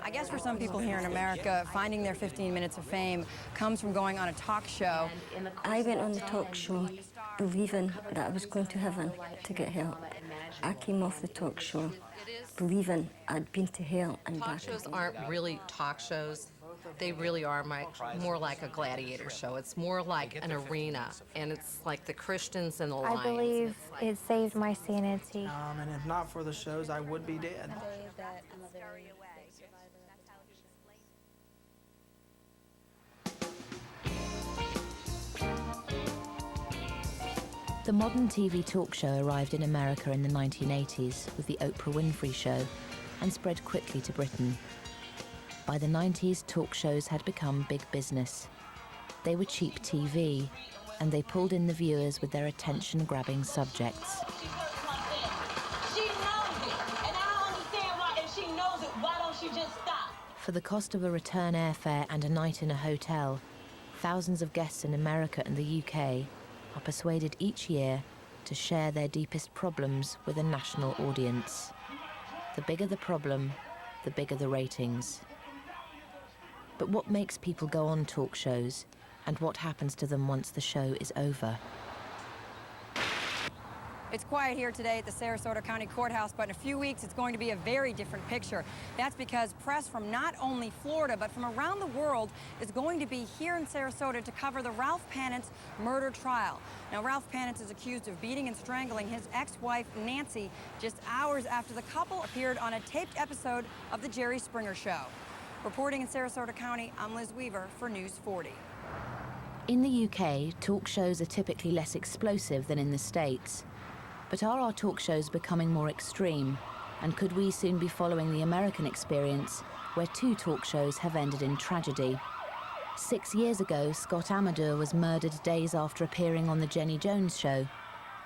I guess for some people here in America, finding their 15 minutes of fame comes from going on a talk show. I went on the talk show believing that I was going to heaven to get help. I came off the talk show believing I'd been to hell and back. Talk shows aren't really talk shows. They really are more like a gladiator show. It's more like an arena, and it's like the Christians and the lions. I believe it saved my sanity. And if not for the shows, I would be dead. The modern TV talk show arrived in America in the 1980s with the Oprah Winfrey Show and spread quickly to Britain. By the 90s, talk shows had become big business. They were cheap TV, and they pulled in the viewers with their attention-grabbing subjects. She knows it, and I don't understand why. If she knows it, why don't she just stop? For the cost of a return airfare and a night in a hotel, thousands of guests in America and the UK are persuaded each year to share their deepest problems with a national audience. The bigger the problem, the bigger the ratings. But what makes people go on talk shows, and what happens to them once the show is over? It's quiet here today at the Sarasota County Courthouse, but in a few weeks it's going to be a very different picture. That's because press from not only Florida, but from around the world is going to be here in Sarasota to cover the Ralph Panitz murder trial. Now, Ralph Panitz is accused of beating and strangling his ex-wife, Nancy, just hours after the couple appeared on a taped episode of The Jerry Springer Show. Reporting in Sarasota County, I'm Liz Weaver for News 40. In the UK, talk shows are typically less explosive than in the States. But are our talk shows becoming more extreme? And could we soon be following the American experience, where 2 talk shows have ended in tragedy? 6 years ago, Scott Amador was murdered days after appearing on The Jenny Jones Show.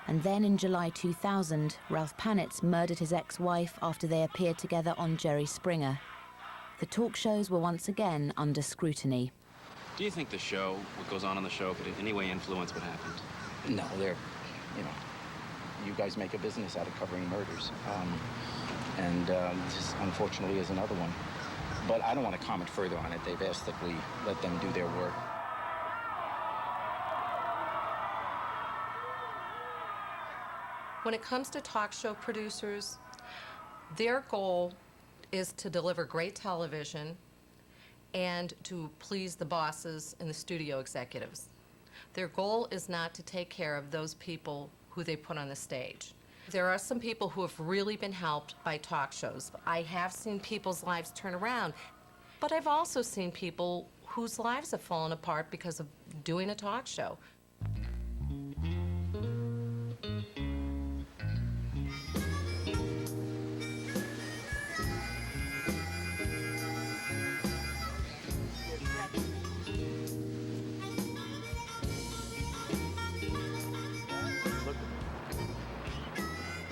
And then in July 2000, Ralph Panitz murdered his ex-wife after they appeared together on Jerry Springer. The talk shows were once again under scrutiny. Do you think the show, what goes on the show, could in any way influence what happened? No, you guys make a business out of covering murders. This, unfortunately, is another one. But I don't want to comment further on it. They've asked that we let them do their work. When it comes to talk show producers, their goal is to deliver great television and to please the bosses and the studio executives. Their goal is not to take care of those people who they put on the stage. There are some people who have really been helped by talk shows. I have seen people's lives turn around, but I've also seen people whose lives have fallen apart because of doing a talk show.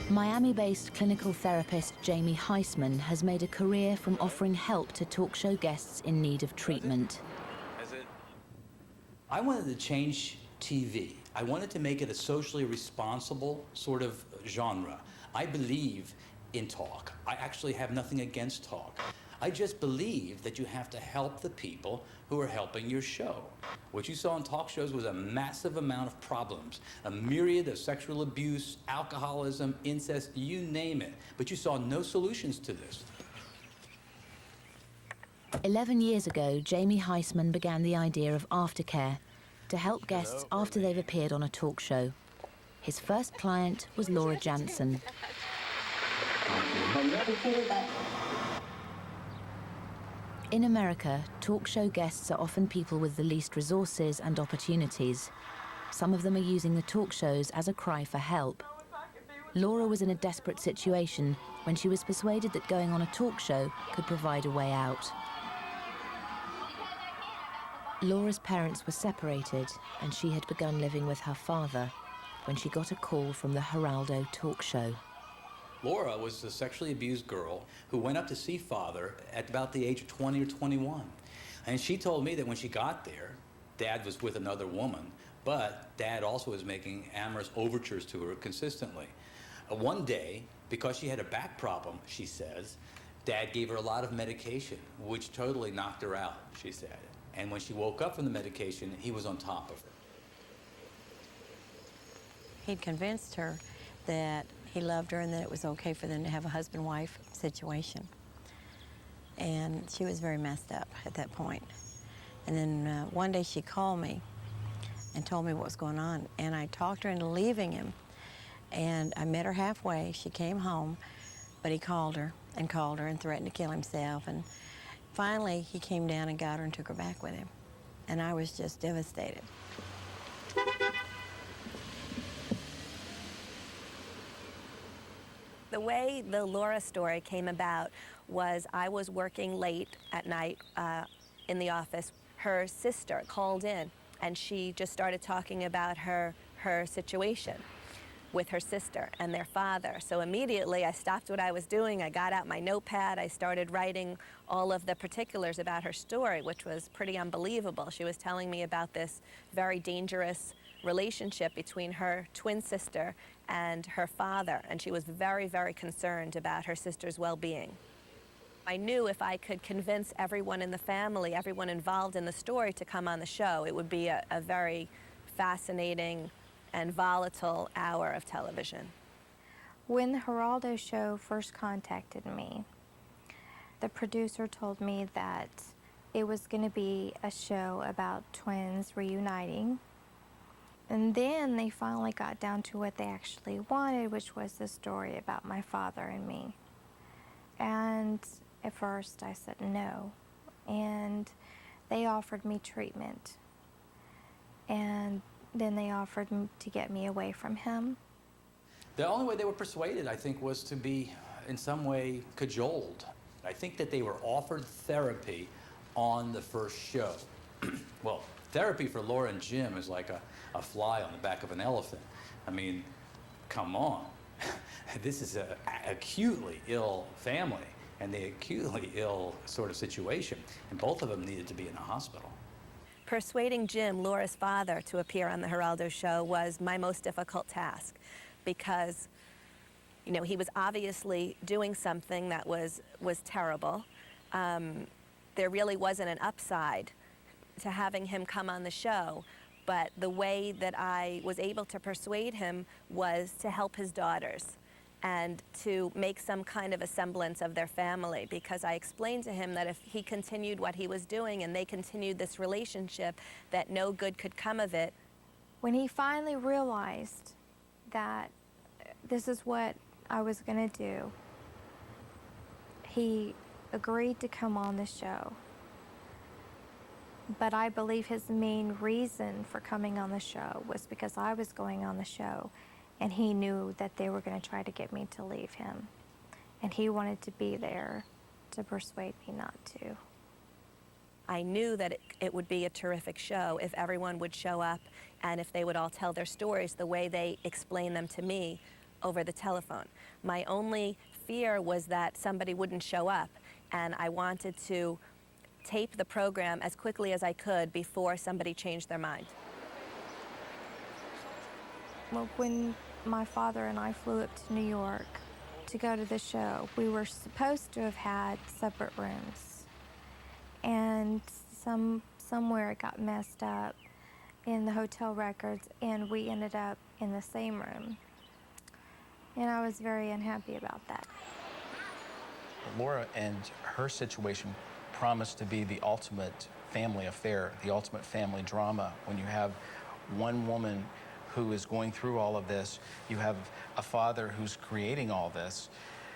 Miami-based clinical therapist Jamie Huysman has made a career from offering help to talk show guests in need of treatment. I wanted to change TV. I wanted to make it a socially responsible sort of genre. I believe in talk. I actually have nothing against talk. I just believe that you have to help the people who are helping your show. What you saw in talk shows was a massive amount of problems, a myriad of sexual abuse, alcoholism, incest, you name it. But you saw no solutions to this. 11 years ago, Jamie Huysman began the idea of aftercare to help guests after they've appeared on a talk show. His first client was Laura Jansen. In America, talk show guests are often people with the least resources and opportunities. Some of them are using the talk shows as a cry for help. Laura was in a desperate situation when she was persuaded that going on a talk show could provide a way out. Laura's parents were separated, and she had begun living with her father when she got a call from the Geraldo talk show. Laura was a sexually abused girl who went up to see father at about the age of 20 or 21. And she told me that when she got there, Dad was with another woman, but Dad also was making amorous overtures to her consistently. One day, because she had a back problem, she says, Dad gave her a lot of medication, which totally knocked her out, she said. And when she woke up from the medication, he was on top of her. He'd convinced her that he loved her and that it was okay for them to have a husband-wife situation. And she was very messed up at that point. And then one day she called me and told me what was going on. And I talked her into leaving him. And I met her halfway. She came home, but he called her and threatened to kill himself. And finally, he came down and got her and took her back with him. And I was just devastated. The way the Laura story came about was I was working late at night in the office. Her sister called in, and she just started talking about her situation with her sister and their father. So immediately I stopped what I was doing. I got out my notepad. I started writing all of the particulars about her story, which was pretty unbelievable. She was telling me about this very dangerous relationship between her twin sister and her father, and she was very, very concerned about her sister's well-being. I knew if I could convince everyone in the family, everyone involved in the story to come on the show, it would be a very fascinating and volatile hour of television. When the Geraldo show first contacted me, the producer told me that it was going to be a show about twins reuniting. And then they finally got down to what they actually wanted, which was the story about my father and me. And at first I said no. And they offered me treatment. And then they offered to get me away from him. The only way they were persuaded, I think, was to be in some way cajoled. I think that they were offered therapy on the first show. Well, therapy for Laura and Jim is like a fly on the back of an elephant. I mean, come on. This is an acutely ill family and the acutely ill sort of situation, and both of them needed to be in a hospital. Persuading Jim, Laura's father, to appear on the Geraldo show was my most difficult task because, you know, he was obviously doing something that was terrible. There really wasn't an upside to having him come on the show, but the way that I was able to persuade him was to help his daughters and to make some kind of a semblance of their family, because I explained to him that if he continued what he was doing and they continued this relationship, that no good could come of it. When he finally realized that this is what I was going to do, he agreed to come on the show. But I believe his main reason for coming on the show was because I was going on the show, and he knew that they were going to try to get me to leave him. And he wanted to be there to persuade me not to. I knew that it would be a terrific show if everyone would show up and if they would all tell their stories the way they explained them to me over the telephone. My only fear was that somebody wouldn't show up, and I wanted to tape the program as quickly as I could before somebody changed their mind. Well, when my father and I flew up to New York to go to the show, we were supposed to have had separate rooms. And somewhere it got messed up in the hotel records, and we ended up in the same room. And I was very unhappy about that. Laura and her situation promised to be the ultimate family affair, the ultimate family drama. When you have one woman who is going through all of this, you have a father who's creating all this,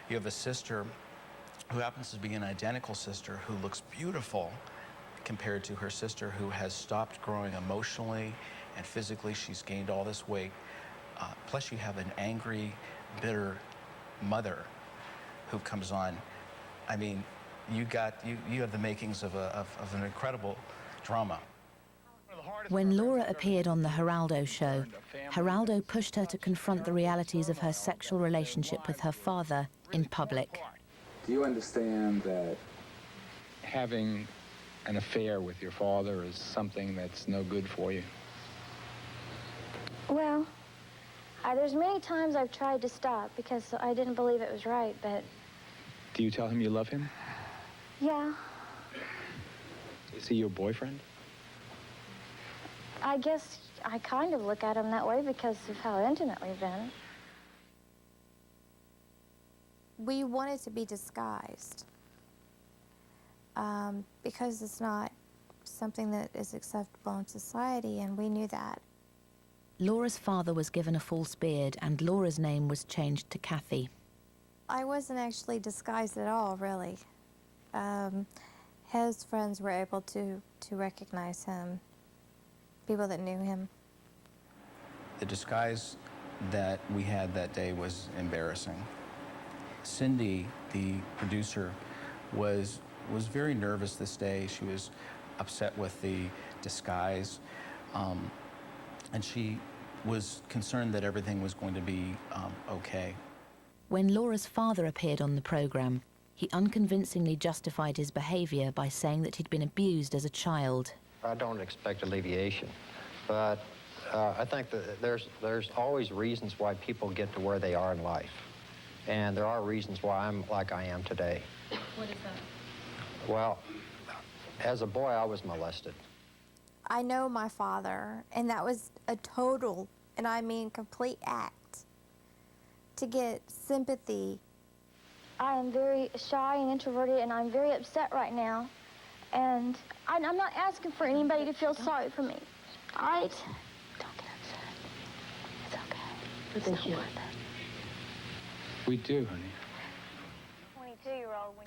you have a sister who happens to be an identical sister who looks beautiful compared to her sister who has stopped growing emotionally and physically. She's gained all this weight. Plus you have an angry, bitter mother who comes on. I mean, you have the makings of an incredible drama. When Laura appeared on the Geraldo show, Geraldo pushed her to confront the realities of her sexual relationship with her father in public. Do you understand that having an affair with your father is something that's no good for you? Well, there's many times I've tried to stop because I didn't believe it was right, but Do you tell him you love him? Yeah, Is he your boyfriend? I guess I kind of look at him that way because of how intimate we've been. We wanted to be disguised because it's not something that is acceptable in society, and we knew that. Laura's father was given a false beard and Laura's name was changed to Kathy. I wasn't actually disguised at all, really. His friends were able to recognize him, people that knew him. The disguise that we had that day was embarrassing. Cindy, the producer, was very nervous this day. She was upset with the disguise, and she was concerned that everything was going to be okay. When Laura's father appeared on the program, he unconvincingly justified his behavior by saying that he'd been abused as a child. I don't expect alleviation, but I think that there's always reasons why people get to where they are in life. And there are reasons why I'm like I am today. What is that? Well, as a boy, I was molested. I know my father, and that was a total, and I mean complete act to get sympathy. I am very shy and introverted, and I'm very upset right now. And I'm not asking for anybody to feel sorry for me. All right? Don't get upset. It's okay. It's not worth it. We do, honey.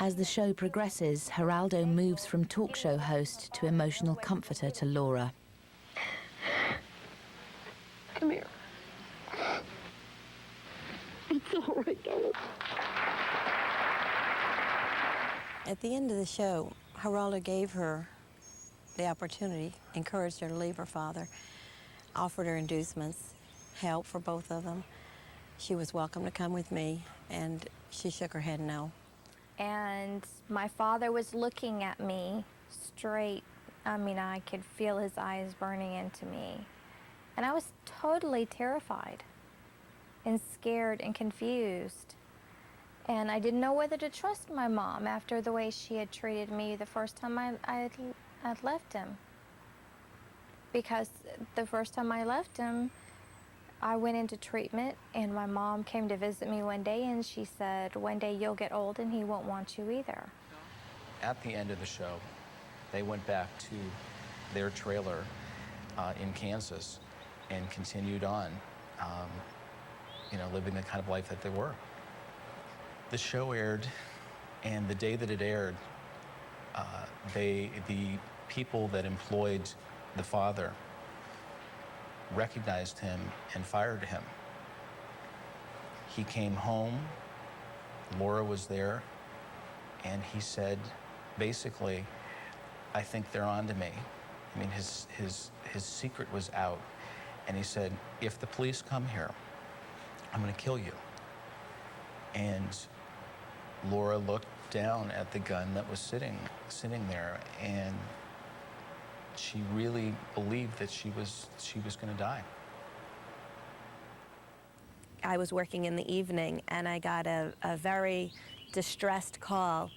As the show progresses, Geraldo moves from talk show host to emotional comforter to Laura. Come here. It's all right, darling. At the end of the show, Geraldo gave her the opportunity, encouraged her to leave her father, offered her inducements, help for both of them. She was welcome to come with me, and she shook her head no. And my father was looking at me straight. I mean, I could feel his eyes burning into me. And I was totally terrified and scared and confused. And I didn't know whether to trust my mom after the way she had treated me the first time I'd left him. Because the first time I left him, I went into treatment, and my mom came to visit me one day, and she said, one day you'll get old and he won't want you either. At the end of the show, they went back to their trailer in Kansas and continued on, living the kind of life that they were. The show aired, and the day that it aired, the people that employed the father recognized him and fired him. He came home, Laura was there, and he said, basically, I think they're on to me. I mean, his secret was out, and he said, if the police come here, I'm gonna kill you. And Laura looked down at the gun that was sitting there, and she really believed that she was going to die. I was working in the evening, and I got a very distressed call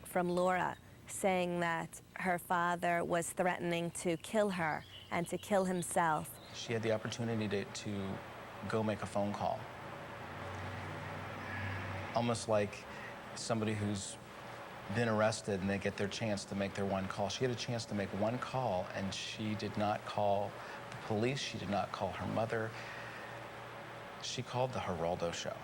from Laura saying that her father was threatening to kill her and to kill himself. She had the opportunity to go make a phone call. Almost like somebody who's been arrested and they get their chance to make their one call. She had a chance to make one call, and she did not call the police. She did not call her mother. She called the Geraldo Show.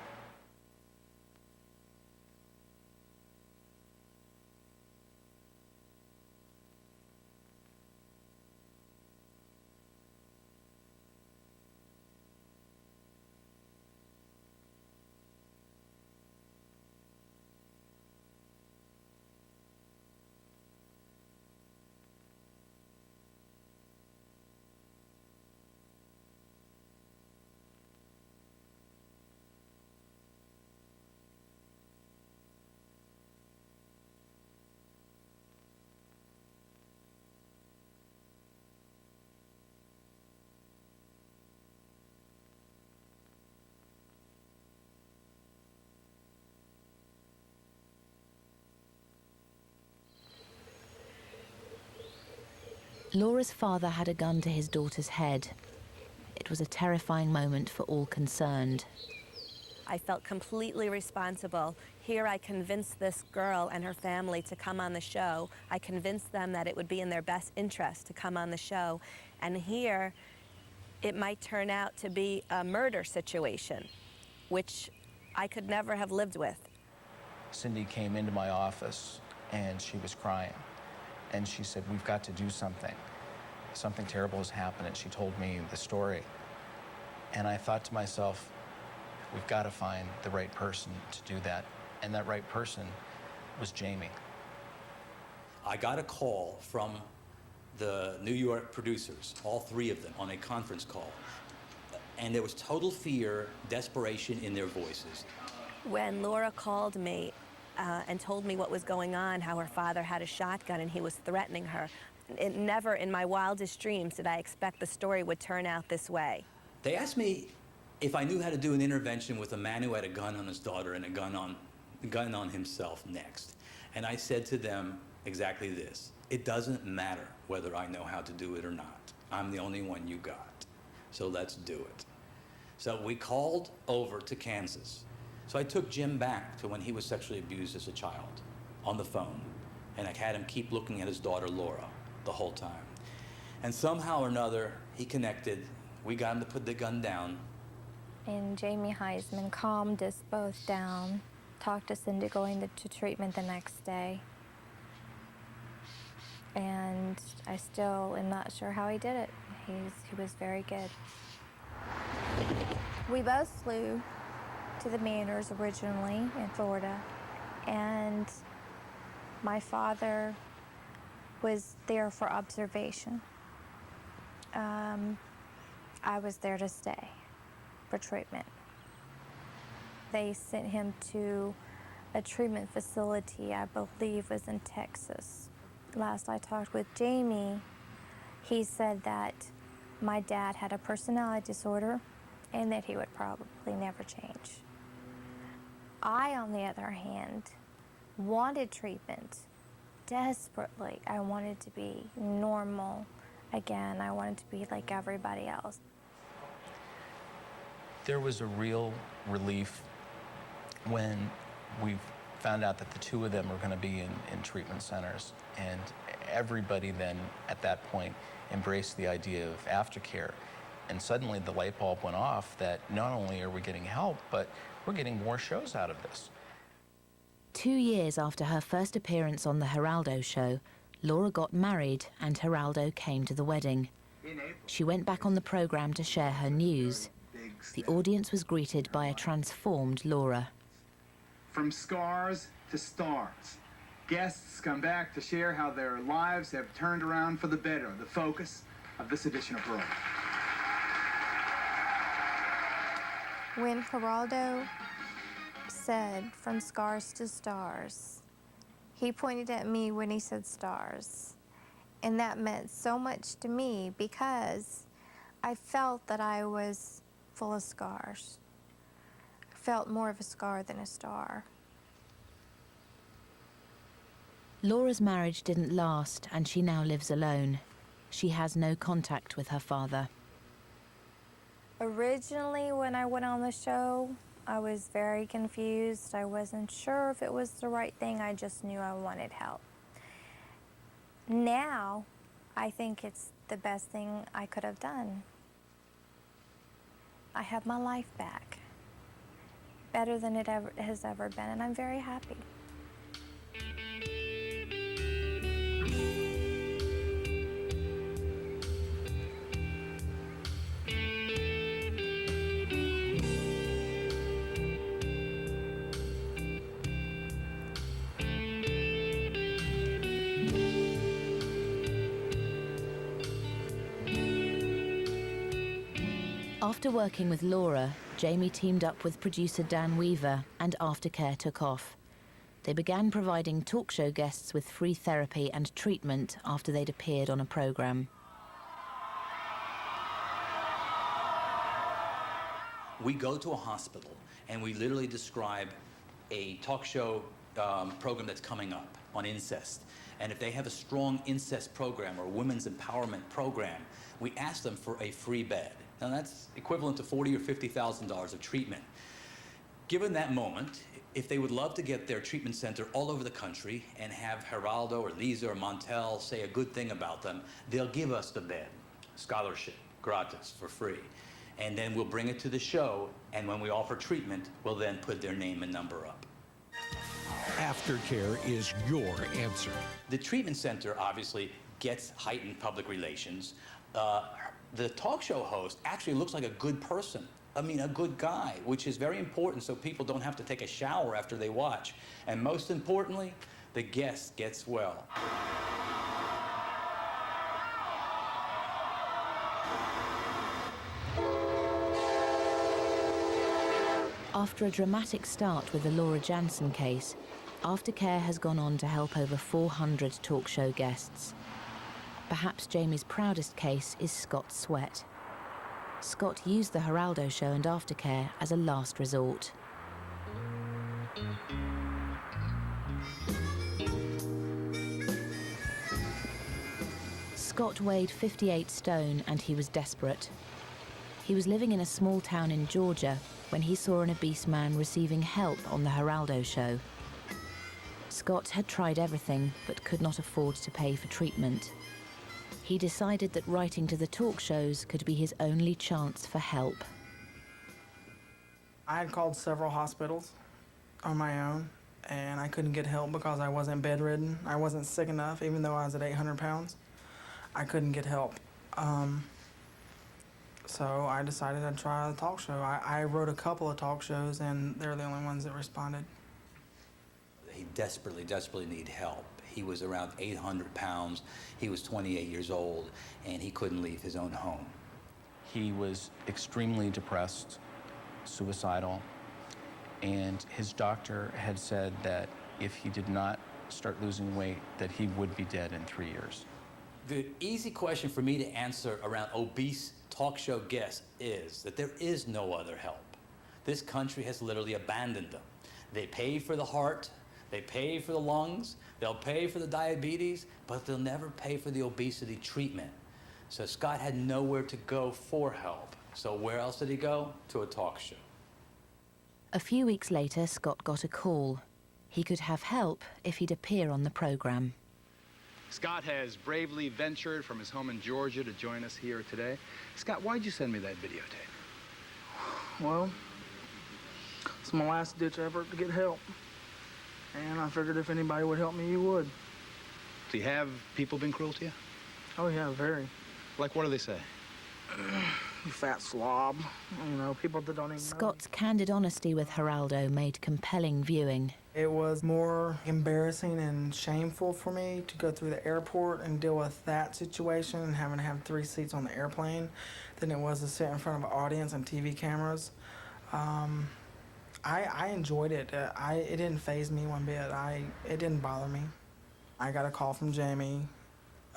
Laura's father had a gun to his daughter's head. It was a terrifying moment for all concerned. I felt completely responsible. Here I convinced this girl and her family to come on the show. I convinced them that it would be in their best interest to come on the show. And here, it might turn out to be a murder situation, which I could never have lived with. Cindy came into my office and she was crying. And she said, "We've got to do something. Something terrible has happened." And she told me the story. And I thought to myself, we've got to find the right person to do that. And that right person was Jamie. I got a call from the New York producers, all three of them, on a conference call. And there was total fear, desperation in their voices. When Laura called me and told me what was going on, how her father had a shotgun and he was threatening her, never in my wildest dreams did I expect the story would turn out this way. They asked me if I knew how to do an intervention with a man who had a gun on his daughter and a gun on himself next. And I said to them exactly this: it doesn't matter whether I know how to do it or not. I'm the only one you got. So let's do it. So we called over to Kansas. So I took Jim back to when he was sexually abused as a child on the phone. And I had him keep looking at his daughter, Laura, the whole time. And somehow or another, he connected. We got him to put the gun down. And Jamie Huysman calmed us both down, talked us into going to treatment the next day. And I still am not sure how he did it. He was very good. We both flew to the Manors originally in Florida, and my father was there for observation. I was there to stay for treatment. They sent him to a treatment facility, I believe was in Texas. Last I talked with Jamie, he said that my dad had a personality disorder and that he would probably never change. I, on the other hand, wanted treatment desperately. I wanted to be normal again. I wanted to be like everybody else. There was a real relief when we found out that the two of them were going to be in treatment centers. And everybody then, at that point, embraced the idea of aftercare. And suddenly the light bulb went off that not only are we getting help, but we're getting more shows out of this. 2 years after her first appearance on the Geraldo show, Laura got married and Geraldo came to the wedding. She went back on the program to share her news. The audience was greeted by a transformed Laura. From scars to stars, guests come back to share how their lives have turned around for the better, the focus of this edition of Pearl. When Geraldo said, "From scars to stars," he pointed at me when he said stars. And that meant so much to me because I felt that I was full of scars. I felt more of a scar than a star. Laura's marriage didn't last and she now lives alone. She has no contact with her father. Originally, when I went on the show, I was very confused. I wasn't sure if it was the right thing. I just knew I wanted help. Now, I think it's the best thing I could have done. I have my life back, better than it has ever been, and I'm very happy. After working with Laura, Jamie teamed up with producer Dan Weaver and Aftercare took off. They began providing talk show guests with free therapy and treatment after they'd appeared on a program. We go to a hospital and we literally describe a talk show program that's coming up on incest. And if they have a strong incest program or women's empowerment program, we ask them for a free bed. Now that's equivalent to $40,000 or $50,000 of treatment. Given that moment, if they would love to get their treatment center all over the country and have Geraldo or Lisa or Montel say a good thing about them, they'll give us the bed, scholarship, gratis, for free. And then we'll bring it to the show, and when we offer treatment, we'll then put their name and number up. Aftercare is your answer. The treatment center obviously gets heightened public relations. The talk show host actually looks like a good person. I mean, a good guy, which is very important so people don't have to take a shower after they watch. And most importantly, the guest gets well. After a dramatic start with the Laura Jansen case, Aftercare has gone on to help over 400 talk show guests. Perhaps Jamie's proudest case is Scott Sweat. Scott used the Geraldo show and Aftercare as a last resort. Scott weighed 58 stone and he was desperate. He was living in a small town in Georgia when he saw an obese man receiving help on the Geraldo show. Scott had tried everything but could not afford to pay for treatment. He decided that writing to the talk shows could be his only chance for help. I had called several hospitals on my own, and I couldn't get help because I wasn't bedridden. I wasn't sick enough, even though I was at 800 pounds. I couldn't get help. So I decided I'd try a talk show. I wrote a couple of talk shows, and they're the only ones that responded. He desperately, desperately needed help. He was around 800 pounds. He was 28 years old, and he couldn't leave his own home. He was extremely depressed, suicidal, and his doctor had said that if he did not start losing weight, that he would be dead in 3 years. The easy question for me to answer around obese talk show guests is that there is no other help. This country has literally abandoned them. They pay for the heart, they pay for the lungs, they'll pay for the diabetes, but they'll never pay for the obesity treatment. So Scott had nowhere to go for help. So where else did he go? To a talk show. A few weeks later, Scott got a call. He could have help if he'd appear on the program. Scott has bravely ventured from his home in Georgia to join us here today. Scott, why'd you send me that videotape? Well, it's my last-ditch effort to get help. And I figured if anybody would help me, you would. Do have people been cruel to you? Oh, yeah, very. Like, what do they say? You fat slob. You know, people that don't even know. Scott's candid honesty with Geraldo made compelling viewing. It was more embarrassing and shameful for me to go through the airport and deal with that situation and having to have 3 seats on the airplane than it was to sit in front of an audience and TV cameras. I enjoyed it. It didn't faze me one bit. It didn't bother me. I got a call from Jamie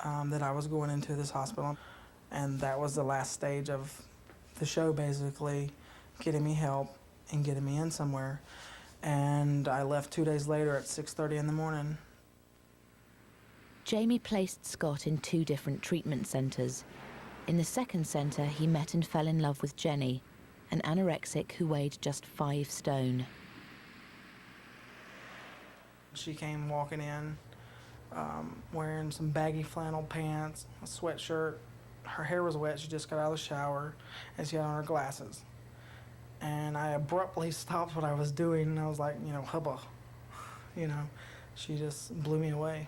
that I was going into this hospital, and that was the last stage of the show, basically, getting me help and getting me in somewhere. And I left 2 days later at 6:30 in the morning. Jamie placed Scott in 2 different treatment centres. In the second centre, he met and fell in love with Jenny, an anorexic who weighed just 5 stone. She came walking in wearing some baggy flannel pants, a sweatshirt. Her hair was wet. She just got out of the shower, and she had on her glasses. And I abruptly stopped what I was doing, and I was like, hubba. She just blew me away.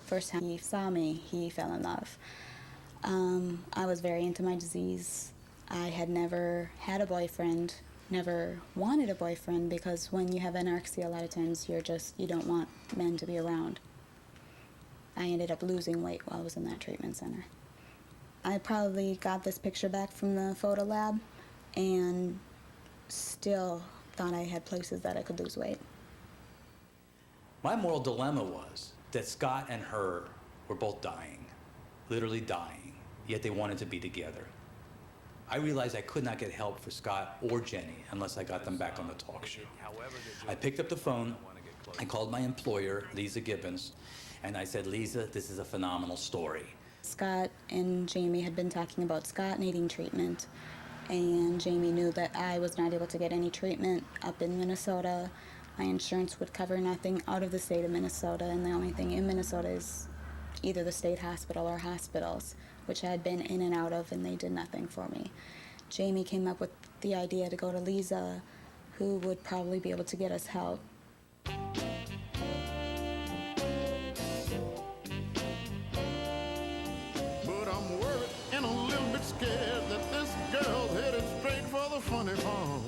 First time he saw me, he fell in love. I was very into my disease. I had never had a boyfriend, never wanted a boyfriend, because when you have anorexia, a lot of times you don't want men to be around. I ended up losing weight while I was in that treatment center. I probably got this picture back from the photo lab and still thought I had places that I could lose weight. My moral dilemma was that Scott and her were both dying, literally dying, yet they wanted to be together. I realized I could not get help for Scott or Jenny unless I got them back on the talk show. I picked up the phone, I called my employer, Lisa Gibbons, and I said, Lisa, this is a phenomenal story. Scott and Jamie had been talking about Scott needing treatment, and Jamie knew that I was not able to get any treatment up in Minnesota. My insurance would cover nothing out of the state of Minnesota, and the only thing in Minnesota is either the state hospital or hospitals, which I had been in and out of, and they did nothing for me. Jamie came up with the idea to go to Lisa, who would probably be able to get us help. But I'm worried and a little bit scared that this girl's headed straight for the funny farm.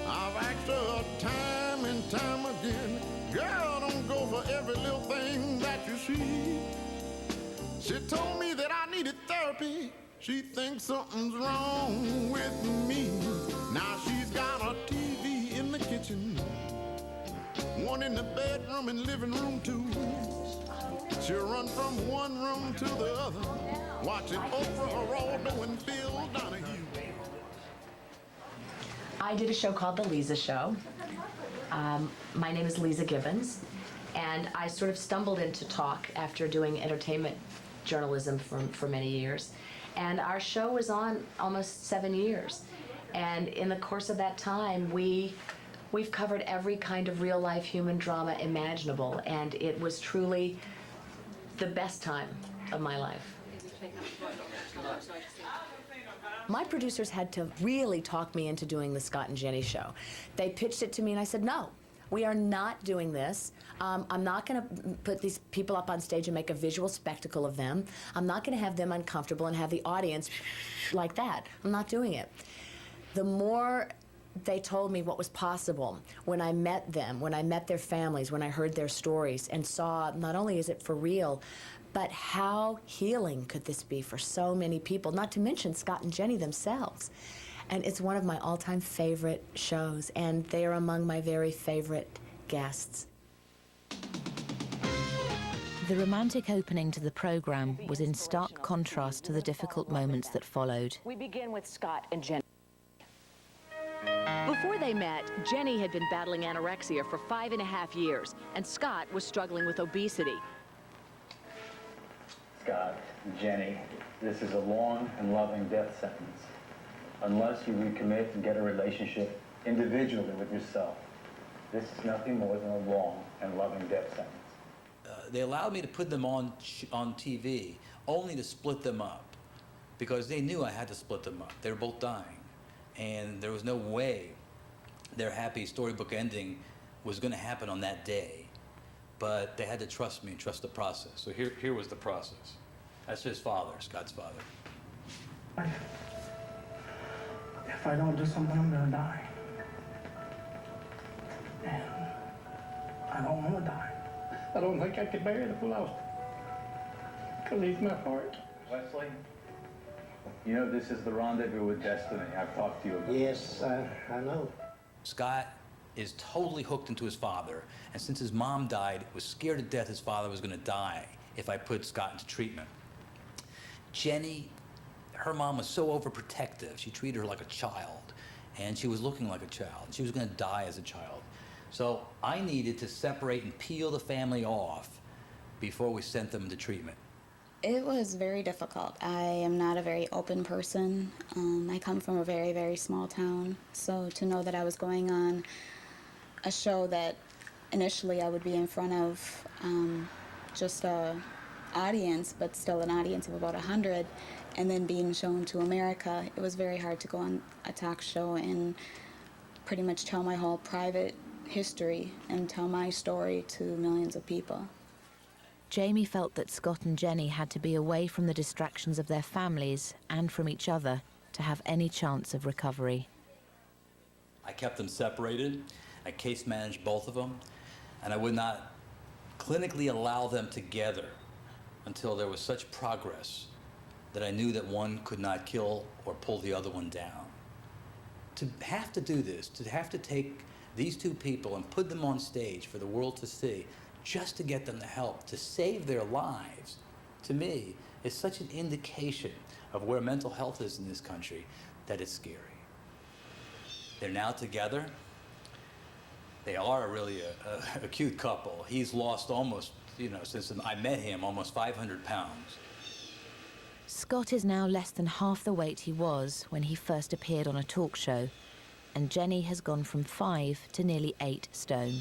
I've asked her time and time again, girl, don't go for every little thing that you see. She told me that I needed therapy. She thinks something's wrong with me. Now she's got a TV in the kitchen, one in the bedroom and living room too. She'll run from one room to the other, watching Oprah, Geraldo, and Phil Donahue. I did a show called The Lisa Show. My name is Lisa Gibbons, and I sort of stumbled into talk after doing entertainment journalism for many years. And our show was on almost 7 years. And in the course of that time, we've covered every kind of real-life human drama imaginable, and it was truly the best time of my life. My producers had to really talk me into doing the Scott and Jenny show. They pitched it to me and I said, no, we are not doing this. I'm not going to put these people up on stage and make a visual spectacle of them. I'm not going to have them uncomfortable and have the audience like that. I'm not doing it. The more they told me what was possible when I met them, when I met their families, when I heard their stories and saw not only is it for real, but how healing could this be for so many people, not to mention Scott and Jenny themselves. And it's one of my all-time favorite shows, and they are among my very favorite guests. The romantic opening to the program was in stark contrast to the difficult moments that followed. We begin with Scott and Jenny. Before they met, Jenny had been battling anorexia for 5.5 years, and Scott was struggling with obesity. Scott, Jenny, this is a long and loving death sentence. Unless you recommit and get a relationship individually with yourself, this is nothing more than a long and loving death sentence. They allowed me to put them on TV only to split them up because they knew I had to split them up. They were both dying, and there was no way their happy storybook ending was going to happen on that day. But they had to trust me and trust the process. So here was the process. That's his father, Scott's father. If I don't do something, I'm gonna die. And I don't want to die. I don't think I could bear the blow. Because he's my heart. Wesley, you know this is the rendezvous with destiny. I've talked to you about Yes, I know. Scott is totally hooked into his father, and since his mom died, was scared to death his father was going to die if I put Scott into treatment. Jenny, her mom was so overprotective. She treated her like a child, and she was looking like a child. She was going to die as a child. So I needed to separate and peel the family off before we sent them to treatment. It was very difficult. I am not a very open person. I come from a very, very small town, so to know that I was going on a show that initially I would be in front of just a audience, but still an audience of about 100, and then being shown to America, it was very hard to go on a talk show and pretty much tell my whole private history and tell my story to millions of people. Jamie felt that Scott and Jenny had to be away from the distractions of their families and from each other to have any chance of recovery. I kept them separated. I case managed both of them, and I would not clinically allow them together until there was such progress that I knew that one could not kill or pull the other one down. To have to do this, to have to take these two people and put them on stage for the world to see, just to get them the help, to save their lives, to me, is such an indication of where mental health is in this country that it's scary. They're now together. They are really a cute couple. He's lost almost, since I met him, almost 500 pounds. Scott is now less than half the weight he was when he first appeared on a talk show, and Jenny has gone from 5 to nearly 8 stone.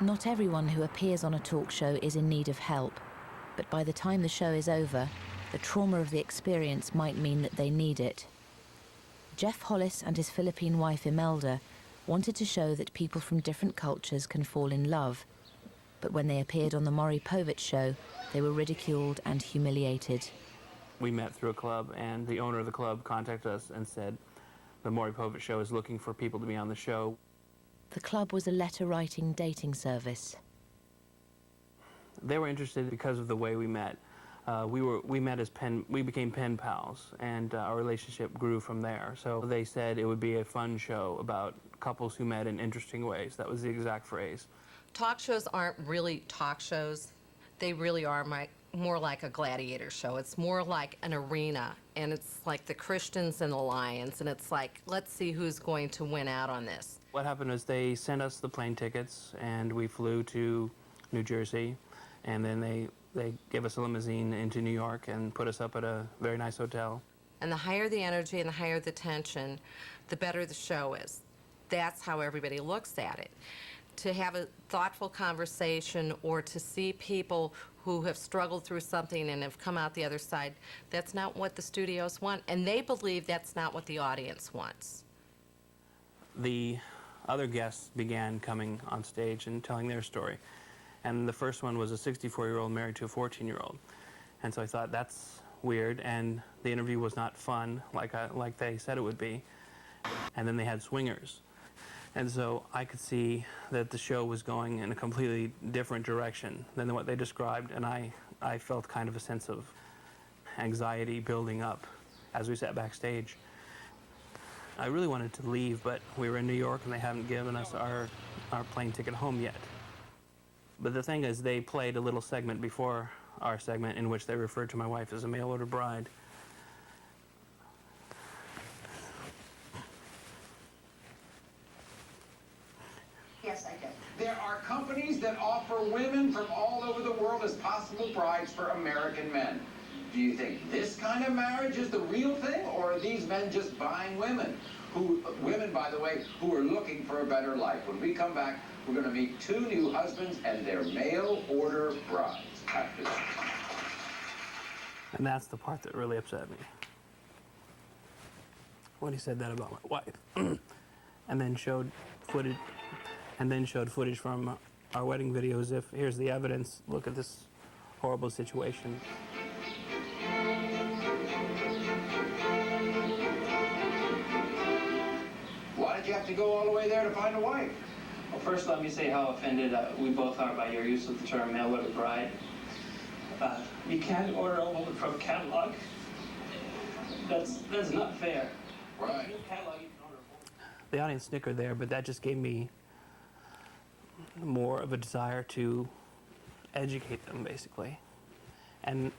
Not everyone who appears on a talk show is in need of help, but by the time the show is over, the trauma of the experience might mean that they need it. Jeff Hollis and his Philippine wife Imelda wanted to show that people from different cultures can fall in love, but when they appeared on the Maury Povich show, they were ridiculed and humiliated. We met through a club, and the owner of the club contacted us and said, the Maury Povich show is looking for people to be on the show. The club was a letter-writing dating service. They were interested because of the way we met. We became pen pals, and our relationship grew from there. So they said it would be a fun show about couples who met in interesting ways. That was the exact phrase. Talk shows aren't really talk shows. They really are more like a gladiator show. It's more like an arena, and it's like the Christians and the Lions, and it's like, let's see who's going to win out on this. What happened is they sent us the plane tickets, and we flew to New Jersey, and then they gave us a limousine into New York and put us up at a very nice hotel. And the higher the energy and the higher the tension, the better the show is. That's how everybody looks at it. To have a thoughtful conversation or to see people who have struggled through something and have come out the other side, that's not what the studios want, and they believe that's not what the audience wants. The other guests began coming on stage and telling their story. And the first one was a 64-year-old married to a 14-year-old. And so I thought, that's weird, and the interview was not fun like they said it would be. And then they had swingers. And so I could see that the show was going in a completely different direction than what they described, and I felt kind of a sense of anxiety building up as we sat backstage. I really wanted to leave, but we were in New York and they haven't given us our plane ticket home yet. But the thing is, they played a little segment before our segment in which they referred to my wife as a mail-order bride. Yes, I do. There are companies that offer women from all over the world as possible brides for American men. Do you think this kind of marriage is the real thing, or are these men just buying women? Women, by the way, who are looking for a better life. When we come back, we're going to meet 2 new husbands and their mail-order brides after this. And that's the part that really upset me. When he said that about my wife. and then showed footage from our wedding video as if, here's the evidence, look at this horrible situation. Why did you have to go all the way there to find a wife? Well, first let me say how offended we both are by your use of the term mail-order bride. You can't order a woman from a catalog. That's not fair. Right. The audience snickered there, but that just gave me more of a desire to educate them, basically. And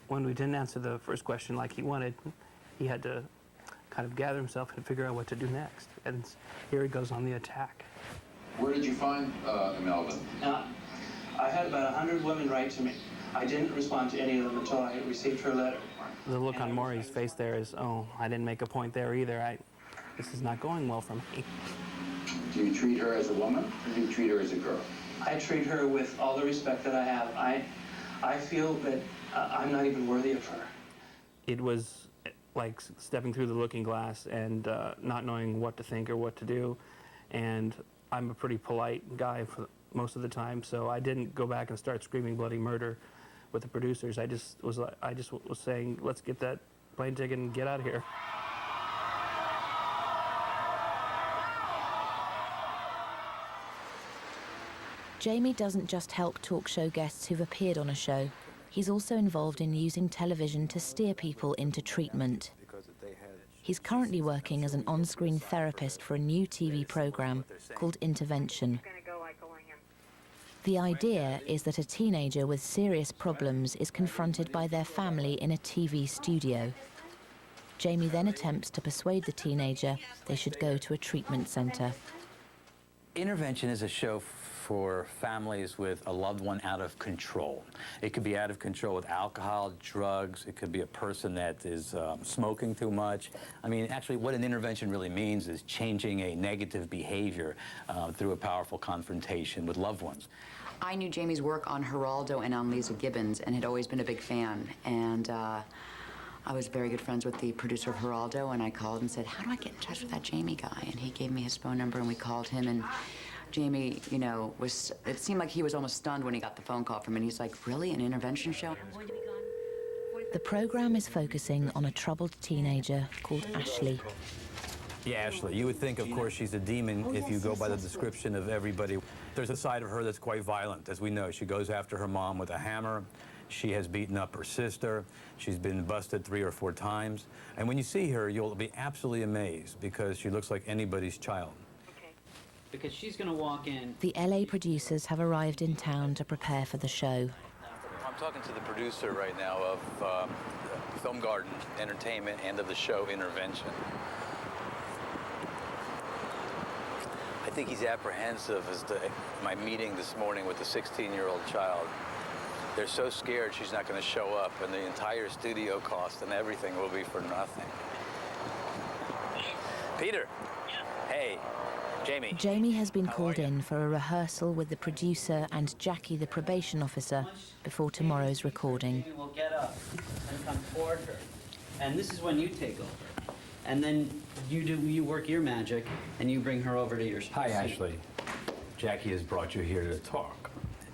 when we didn't answer the first question like he wanted, he had to kind of gather himself and figure out what to do next. And here he goes on the attack. Where did you find Imelda? I had about 100 women write to me. I didn't respond to any of them until I received her letter. The look on Maury's face there is, oh, I didn't make a point there either. This is not going well for me. Do you treat her as a woman, or do you treat her as a girl? I treat her with all the respect that I have. I feel that I'm not even worthy of her. It was like stepping through the looking glass and not knowing what to think or what to do. And I'm a pretty polite guy for most of the time, so I didn't go back and start screaming bloody murder with the producers. I just was saying, let's get that plane ticket and get out of here. Jamie doesn't just help talk show guests who've appeared on a show. He's also involved in using television to steer people into treatment. He's currently working as an on-screen therapist for a new TV program called Intervention. The idea is that a teenager with serious problems is confronted by their family in a TV studio. Jamie then attempts to persuade the teenager they should go to a treatment center. Intervention is a show for families with a loved one out of control. It could be out of control with alcohol, drugs. It could be a person that is smoking too much. I mean, actually, what an intervention really means is changing a negative behavior through a powerful confrontation with loved ones. I knew Jamie's work on Geraldo and on Lisa Gibbons and had always been a big fan. And I was very good friends with the producer of Geraldo, and I called and said, how do I get in touch with that Jamie guy? And he gave me his phone number, and we called him, and Jamie, you know, it seemed like he was almost stunned when he got the phone call from me. And he's like, really, an intervention show? The program is focusing on a troubled teenager called Ashley. Yeah, Ashley. You would think, of course, she's a demon if you go by the description of everybody. There's a side of her that's quite violent, as we know. She goes after her mom with a hammer. She has beaten up her sister. She's been busted 3 or 4 times. And when you see her, you'll be absolutely amazed because she looks like anybody's child. Because she's going to walk in. The LA producers have arrived in town to prepare for the show. I'm talking to the producer right now of Film Garden Entertainment and of the show Intervention. I think he's apprehensive as to my meeting this morning with the 16-year-old child. They're so scared she's not going to show up, and the entire studio cost and everything will be for nothing. Peter. Hey. Jamie. Jamie has been called in for a rehearsal with the producer and Jackie, the probation officer, before tomorrow's recording. Jamie will get up and come toward her. And this is when you take over. And then you work your magic, and you bring her over to your seat. Hi, Ashley. Jackie has brought you here to talk.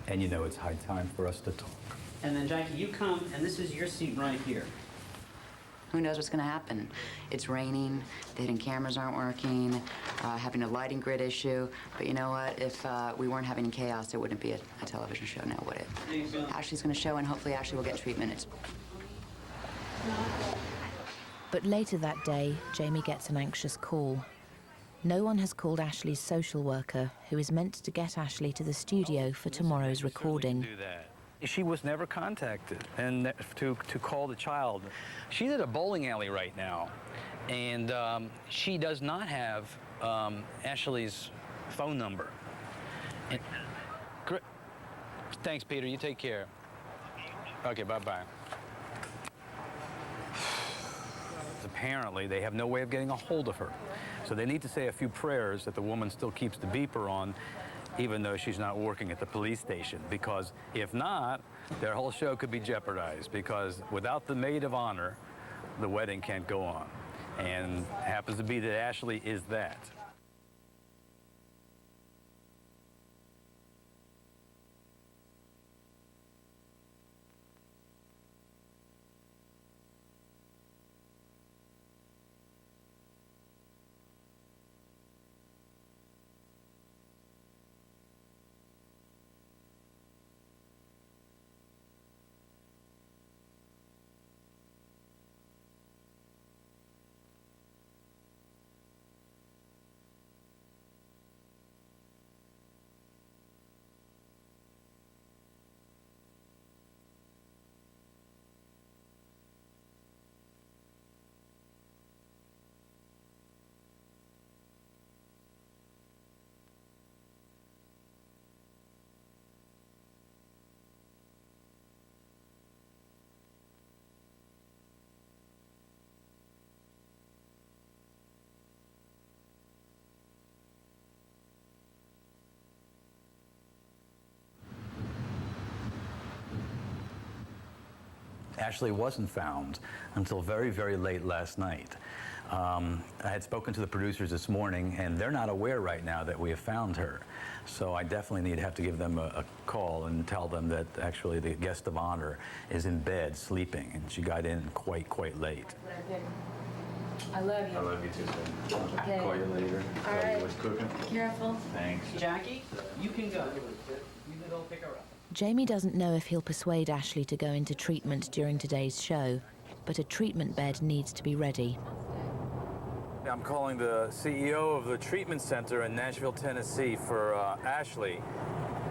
And you know it's high time for us to talk. And then, Jackie, you come, and this is your seat right here. Who knows what's going to happen? It's raining, the hidden cameras aren't working, having a lighting grid issue. But you know what? If we weren't having chaos, it wouldn't be a television show now, would it? Ashley's going to show, and hopefully Ashley will get treatment. But later that day, Jamie gets an anxious call. No one has called Ashley's social worker, who is meant to get Ashley to the studio for tomorrow's recording. She was never contacted, and to call the child. She's at a bowling alley right now, and she does not have Ashley's phone number. And, thanks, Peter. You take care. Okay, bye-bye. Apparently, they have no way of getting a hold of her. So they need to say a few prayers that the woman still keeps the beeper on, even though she's not working at the police station, because if not, their whole show could be jeopardized, because without the maid of honor, the wedding can't go on. And happens to be that Ashley is that. Ashley wasn't found until very, very late last night. I had spoken to the producers this morning, and they're not aware right now that we have found her. So I definitely have to give them a call and tell them that actually the guest of honor is in bed sleeping, and she got in quite late. I love you. I love you too, sir. Okay. Call you later. All Tell you right. what's cooking. Careful. Thanks. Jackie, you can go. You can go pick her up. Jamie doesn't know if he'll persuade Ashley to go into treatment during today's show, but a treatment bed needs to be ready. I'm calling the CEO of the treatment center in Nashville, Tennessee for Ashley.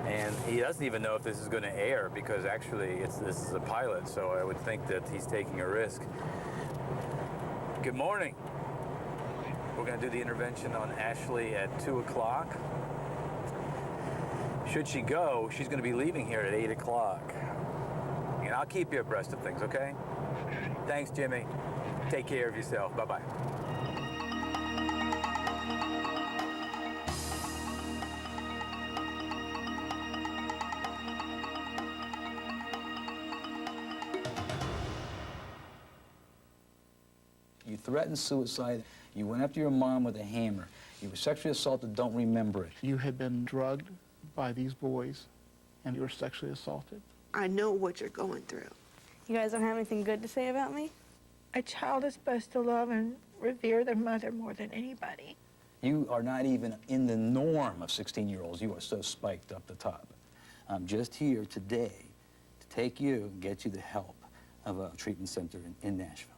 And he doesn't even know if this is going to air because actually this is a pilot, so I would think that he's taking a risk. Good morning. We're going to do the intervention on Ashley at 2 o'clock. Should she go, she's going to be leaving here at 8 o'clock. And I'll keep you abreast of things, okay? Thanks, Jimmy. Take care of yourself. Bye-bye. You threatened suicide. You went after your mom with a hammer. You were sexually assaulted, don't remember it. You had been drugged by these boys, and you were sexually assaulted. I know what you're going through. You guys don't have anything good to say about me? A child is supposed to love and revere their mother more than anybody. You are not even in the norm of 16-year-olds. You are so spiked up the top. I'm just here today to take you and get you the help of a treatment center in Nashville.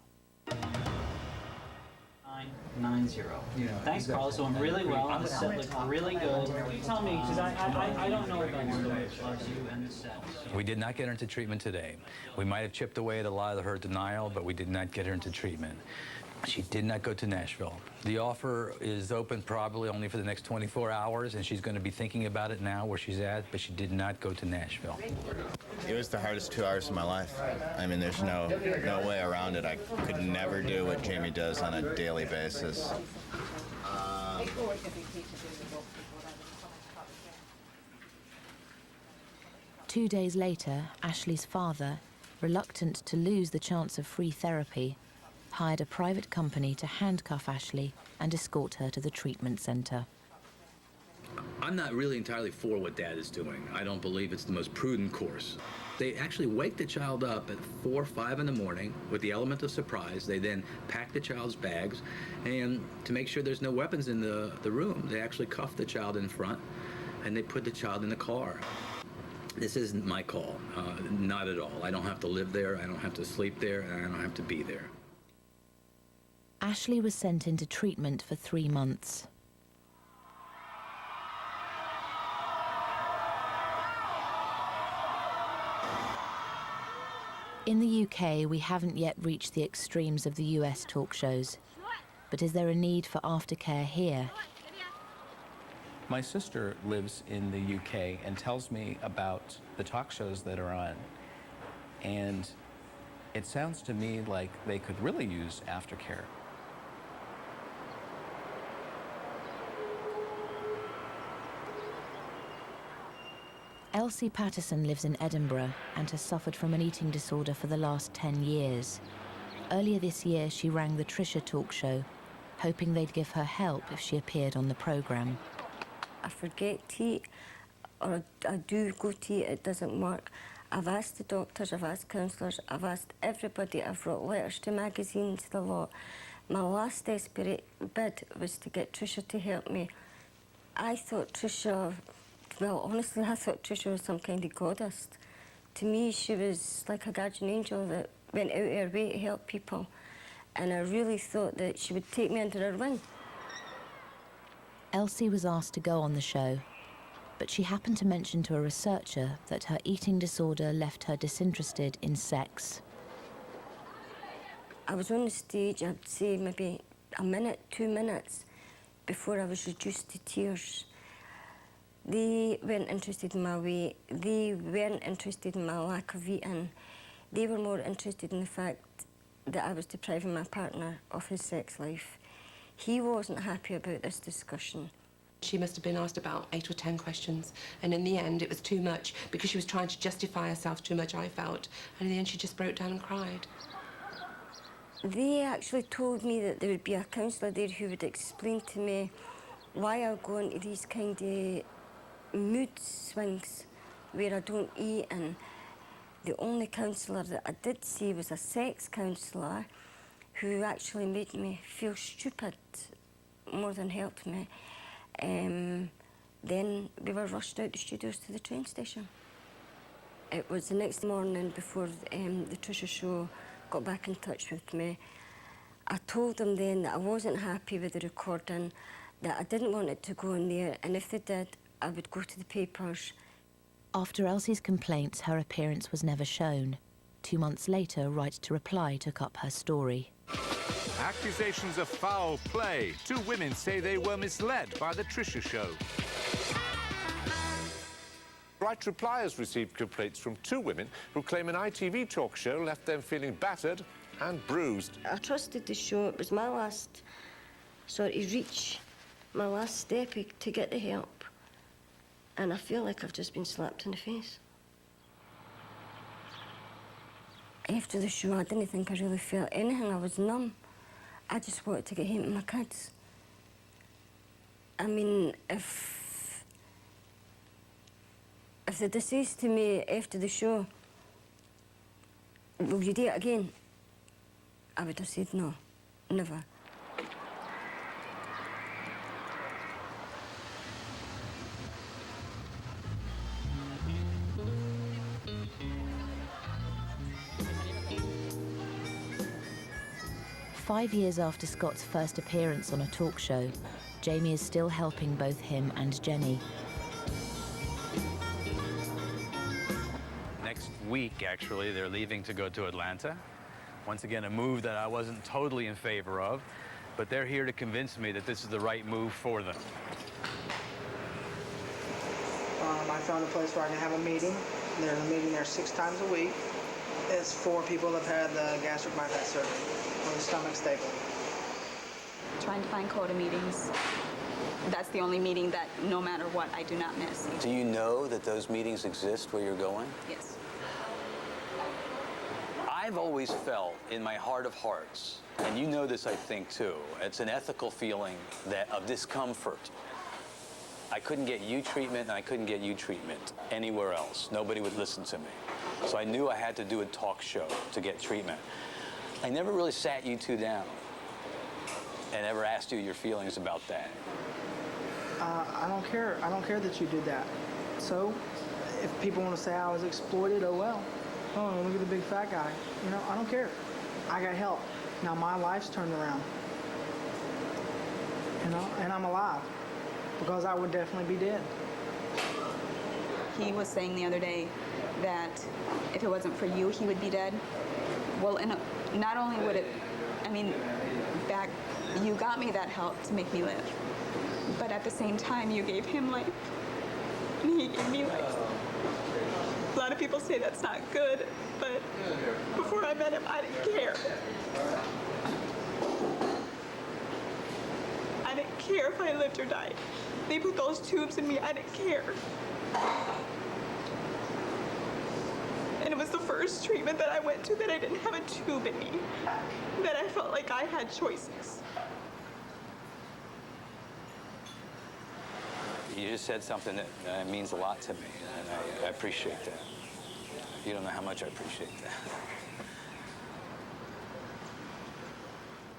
990. Thanks, Carlos. Doing really well. The set looked really good. Tell me, because I don't know about the story of you and the set. We did not get her into treatment today. We might have chipped away at a lot of her denial, but we did not get her into treatment. She did not go to Nashville. The offer is open probably only for the next 24 hours, and she's going to be thinking about it now where she's at, but she did not go to Nashville. It was the hardest 2 hours of my life. I mean, there's no way around it. I could never do what Jamie does on a daily basis. 2 days later, Ashley's father, reluctant to lose the chance of free therapy, hired a private company to handcuff Ashley and escort her to the treatment center. I'm not really entirely for what Dad is doing. I don't believe it's the most prudent course. They actually wake the child up at 4 or 5 in the morning with the element of surprise. They then pack the child's bags, and to make sure there's no weapons in the room, they actually cuff the child in front, and they put the child in the car. This isn't my call, not at all. I don't have to live there, I don't have to sleep there, and I don't have to be there. Ashley was sent into treatment for 3 months. In the UK, we haven't yet reached the extremes of the US talk shows. But is there a need for aftercare here? My sister lives in the UK and tells me about the talk shows that are on. And it sounds to me like they could really use aftercare. Elsie Patterson lives in Edinburgh and has suffered from an eating disorder for the last 10 years. Earlier this year, she rang the Trisha talk show, hoping they'd give her help if she appeared on the programme. I forget to eat, or I do go to eat, it doesn't work. I've asked the doctors, I've asked counsellors, I've asked everybody, I've wrote letters to magazines, the lot. My last desperate bid was to get Trisha to help me. I thought Trisha, well, honestly, I thought Trisha was some kind of goddess. To me, she was like a guardian angel that went out of her way to help people. And I really thought that she would take me under her wing. Elsie was asked to go on the show, but she happened to mention to a researcher that her eating disorder left her disinterested in sex. I was on the stage, I'd say maybe a minute, 2 minutes before I was reduced to tears. They weren't interested in my weight. They weren't interested in my lack of eating. They were more interested in the fact that I was depriving my partner of his sex life. He wasn't happy about this discussion. She must have been asked about 8 or 10 questions, and in the end it was too much because she was trying to justify herself too much, I felt, and in the end she just broke down and cried. They actually told me that there would be a counsellor there who would explain to me why I go into these kind of mood swings where I don't eat, and the only counsellor that I did see was a sex counsellor who actually made me feel stupid more than helped me. Then we were rushed out the studios to the train station. It was the next morning before the Trisha show got back in touch with me. I told them then that I wasn't happy with the recording, that I didn't want it to go in there, and if they did, I would go to the papers. After Elsie's complaints, her appearance was never shown. 2 months later, Right to Reply took up her story. Accusations of foul play. 2 women say they were misled by the Trisha show. Right to Reply has received complaints from 2 women who claim an ITV talk show left them feeling battered and bruised. I trusted the show. It was my last sort of reach, my last step to get the help. And I feel like I've just been slapped in the face. After the show, I didn't think I really felt anything. I was numb. I just wanted to get home to my kids. I mean, if they'd said to me after the show, will you do it again? I would have said no, never. Five years after Scott's first appearance on a talk show, Jamie is still helping both him and Jenny. Next week, actually, they're leaving to go to Atlanta. Once again, a move that I wasn't totally in favor of, but they're here to convince me that this is the right move for them. I found a place where I can have a meeting. There's a meeting there 6 times a week. It's for people that have had the gastric bypass surgery or the stomach staple. Trying to find quota meetings. That's the only meeting that, no matter what, I do not miss. Do you know that those meetings exist where you're going? Yes. I've always felt in my heart of hearts, and you know this I think too, it's an ethical feeling of discomfort. I couldn't get you treatment and I couldn't get you treatment anywhere else. Nobody would listen to me. So I knew I had to do a talk show to get treatment. I never really sat you 2 down and ever asked you your feelings about that. I don't care. I don't care that you did that. So if people want to say I was exploited, oh well. Oh, look at the big fat guy. You know, I don't care. I got help. Now my life's turned around. You know, and I'm alive. Because I would definitely be dead. He was saying the other day that if it wasn't for you, he would be dead. Well, not only would it, I mean, you got me that help to make me live. But at the same time, you gave him life. And he gave me life. A lot of people say that's not good, but before I met him, I didn't care. I didn't care if I lived or died. They put those tubes in me, I didn't care. And it was the first treatment that I went to that I didn't have a tube in me, that I felt like I had choices. You just said something that means a lot to me, and I appreciate that. You don't know how much I appreciate that.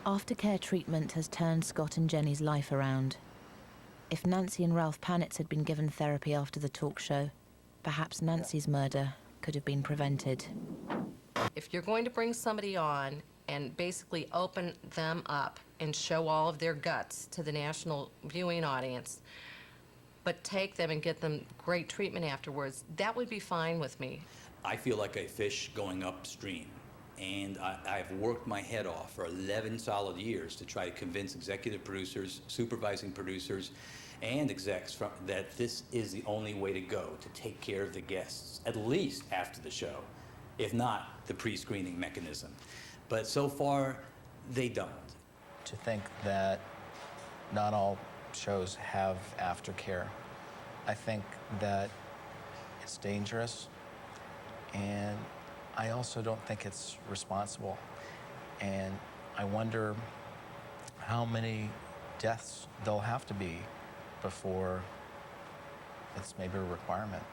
Aftercare treatment has turned Scott and Jenny's life around. If Nancy and Ralph Panitz had been given therapy after the talk show, perhaps Nancy's murder could have been prevented. If you're going to bring somebody on and basically open them up and show all of their guts to the national viewing audience, but take them and get them great treatment afterwards, that would be fine with me. I feel like a fish going upstream. And I've worked my head off for 11 solid years to try to convince executive producers, supervising producers, and execs that this is the only way to go to take care of the guests, at least after the show, if not the pre-screening mechanism. But so far, they don't. To think that not all shows have aftercare. I think that it's dangerous, and I also don't think it's responsible. And I wonder how many deaths there'll have to be before it's maybe a requirement.